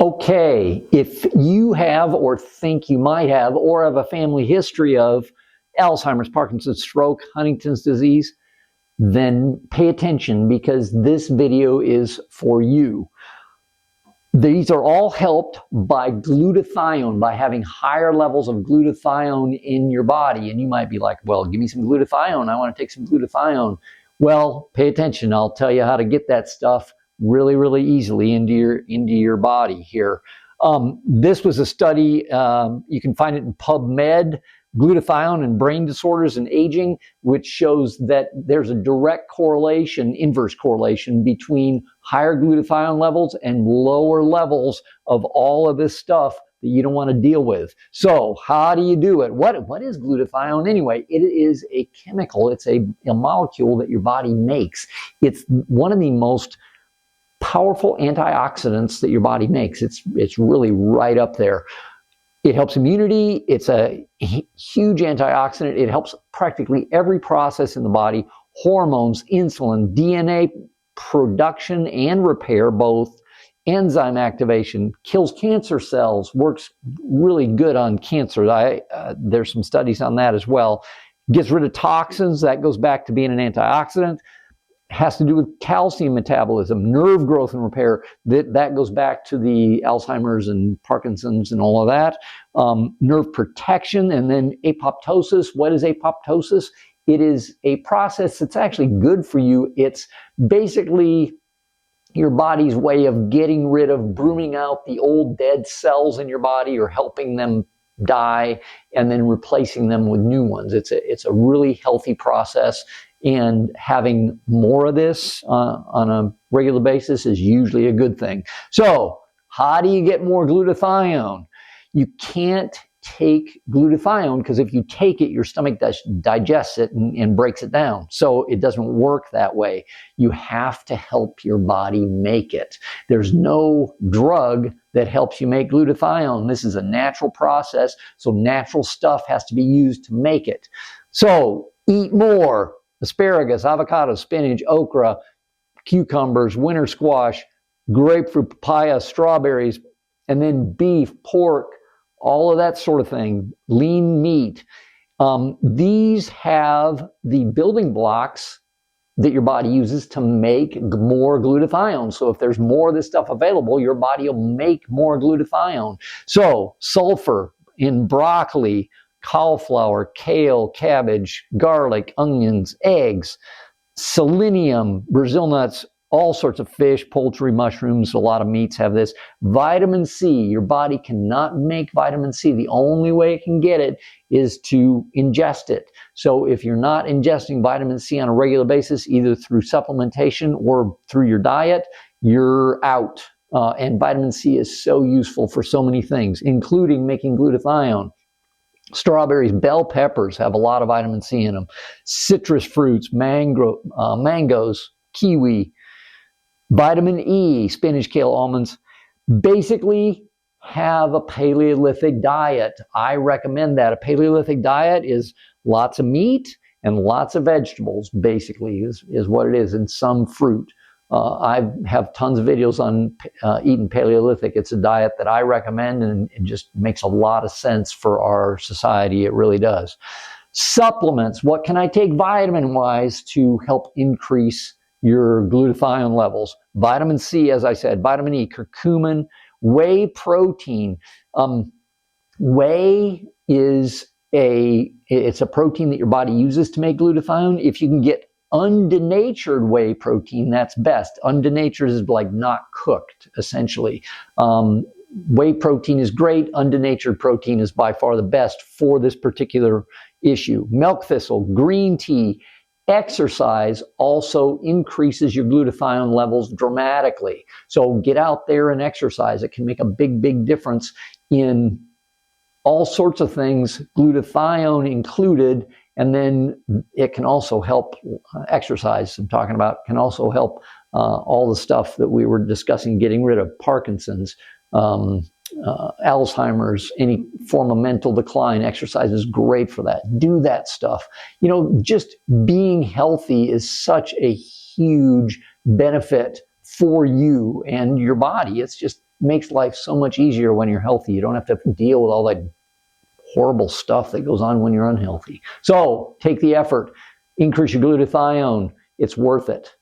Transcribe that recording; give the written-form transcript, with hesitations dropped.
Okay, if you have or think you might have or have a family history of Alzheimer's, Parkinson's, stroke, Huntington's disease, then pay attention because this video is for you. These are all helped by glutathione, by having higher levels of glutathione in your body. And you might be like, well, give me some glutathione. I want to take some glutathione. Well, pay attention. I'll tell you how to get that stuff really, really easily into your body here. This was a study, you can find it in PubMed, Glutathione and Brain Disorders and Aging, which shows that there's a direct correlation, inverse correlation, between higher glutathione levels and lower levels of all of this stuff that you don't want to deal with. So how do you do it? What is glutathione anyway? It is a chemical. It's a molecule that your body makes. It's one of the most powerful antioxidants that your body makes. It's really right up there. It helps immunity. It's a huge antioxidant. It helps practically every process in the body, hormones, insulin, DNA production and repair, both enzyme activation, kills cancer cells, works really good on cancer. There's some studies on that as well. Gets rid of toxins. That goes back to being an antioxidant. Has to do with calcium metabolism, nerve growth and repair. That goes back to the Alzheimer's and Parkinson's and all of that. Nerve protection, and then apoptosis. What is apoptosis? It is a process that's actually good for you. It's basically your body's way of getting rid of, brooming out the old dead cells in your body or helping them die and then replacing them with new ones. It's a really healthy process. And having more of this on a regular basis is usually a good thing. So how do you get more glutathione? You can't take glutathione because if you take it, your stomach digests it and breaks it down. So it doesn't work that way. You have to help your body make it. There's no drug that helps you make glutathione. This is a natural process. So natural stuff has to be used to make it. So eat more. Asparagus, avocado, spinach, okra, cucumbers, winter squash, grapefruit, papaya, strawberries, and then beef, pork, all of that sort of thing, lean meat. These have the building blocks that your body uses to make more glutathione. So if there's more of this stuff available, your body will make more glutathione. So sulfur in broccoli, cauliflower, kale, cabbage, garlic, onions, eggs, selenium, Brazil nuts, all sorts of fish, poultry, mushrooms, a lot of meats have this. Vitamin C, your body cannot make vitamin C. The only way it can get it is to ingest it. So if you're not ingesting vitamin C on a regular basis, either through supplementation or through your diet, you're out. And vitamin C is so useful for so many things, including making glutathione. Strawberries, bell peppers have a lot of vitamin C in them. Citrus fruits, mangoes, kiwi, vitamin E, spinach, kale, almonds. Basically, have a Paleolithic diet. I recommend that. A Paleolithic diet is lots of meat and lots of vegetables, basically, is what it is, and some fruit. I have tons of videos on eating Paleolithic. It's a diet that I recommend, and it just makes a lot of sense for our society. It really does. Supplements. What can I take vitamin-wise to help increase your glutathione levels? Vitamin C, as I said, vitamin E, curcumin, whey protein. Whey is it's a protein that your body uses to make glutathione. If you can get undenatured whey protein, that's best. Undenatured is like not cooked, essentially. Whey protein is great. Undenatured protein is by far the best for this particular issue. Milk thistle, green tea, exercise also increases your glutathione levels dramatically. So get out there and exercise. It can make a big, big difference in all sorts of things, glutathione included. And then it can also help exercise, I'm talking about, can also help all the stuff that we were discussing, getting rid of Parkinson's, Alzheimer's, any form of mental decline. Exercise is great for that. Do that stuff. You know, just being healthy is such a huge benefit for you and your body. It's just makes life so much easier when you're healthy. You don't have to deal with all that horrible stuff that goes on when you're unhealthy. So take the effort, increase your glutathione. It's worth it.